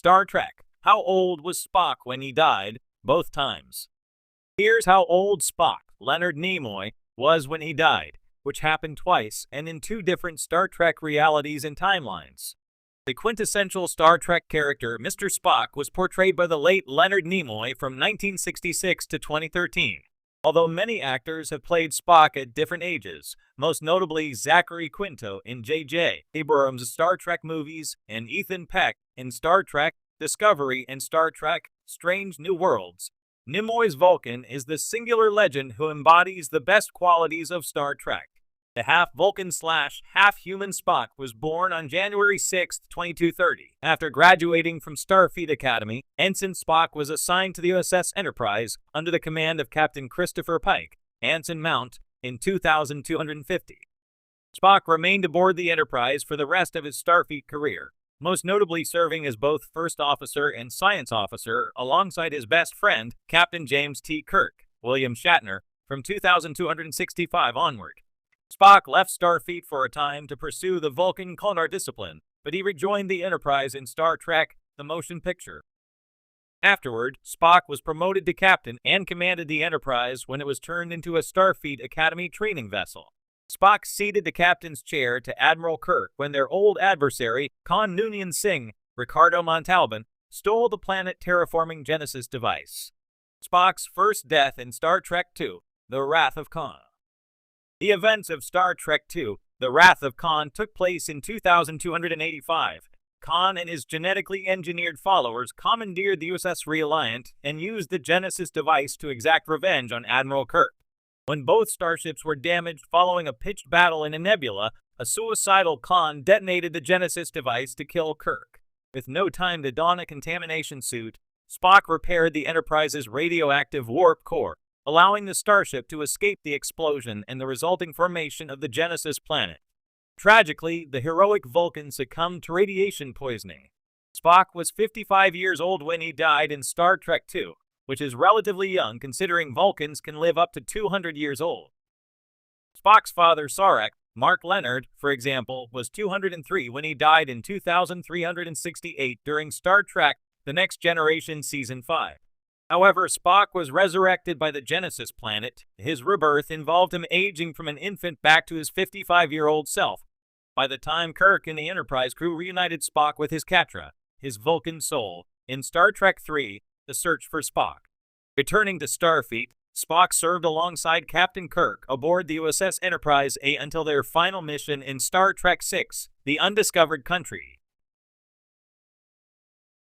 Star Trek. How old was Spock when he died? Both times. Here's how old Spock, Leonard Nimoy, was when he died, which happened twice and in two different Star Trek realities and timelines. The quintessential Star Trek character, Mr. Spock, was portrayed by the late Leonard Nimoy from 1966 to 2013. Although many actors have played Spock at different ages, most notably Zachary Quinto in J.J. Abrams' Star Trek movies and Ethan Peck in Star Trek Discovery and Star Trek Strange New Worlds, Nimoy's Vulcan is the singular legend who embodies the best qualities of Star Trek. The half-Vulcan/half-human Spock was born on January 6, 2230. After graduating from Starfleet Academy, Ensign Spock was assigned to the USS Enterprise under the command of Captain Christopher Pike, Anson Mount, in 2250. Spock remained aboard the Enterprise for the rest of his Starfleet career, most notably serving as both first officer and science officer alongside his best friend, Captain James T. Kirk, William Shatner, from 2265 onward. Spock left Starfleet for a time to pursue the Vulcan culinary discipline, but he rejoined the Enterprise in Star Trek: The Motion Picture. Afterward, Spock was promoted to captain and commanded the Enterprise when it was turned into a Starfleet Academy training vessel. Spock ceded the captain's chair to Admiral Kirk when their old adversary, Khan Noonien Singh, Ricardo Montalban, stole the planet-terraforming Genesis device. Spock's first death in Star Trek II: The Wrath of Khan. The events of Star Trek II: The Wrath of Khan took place in 2285. Khan and his genetically engineered followers commandeered the USS Reliant and used the Genesis device to exact revenge on Admiral Kirk. When both starships were damaged following a pitched battle in a nebula, a suicidal Khan detonated the Genesis device to kill Kirk. With no time to don a contamination suit, Spock repaired the Enterprise's radioactive warp core, allowing the starship to escape the explosion and the resulting formation of the Genesis planet. Tragically, the heroic Vulcan succumbed to radiation poisoning. Spock was 55 years old when he died in Star Trek II, which is relatively young considering Vulcans can live up to 200 years old. Spock's father, Sarek, Mark Leonard, for example, was 203 when he died in 2368 during Star Trek: The Next Generation Season 5. However, Spock was resurrected by the Genesis planet. His rebirth involved him aging from an infant back to his 55-year-old self. By the time Kirk and the Enterprise crew reunited Spock with his Katra, his Vulcan soul, in Star Trek III: The Search for Spock. Returning to Starfleet, Spock served alongside Captain Kirk aboard the USS Enterprise A until their final mission in Star Trek VI: The Undiscovered Country.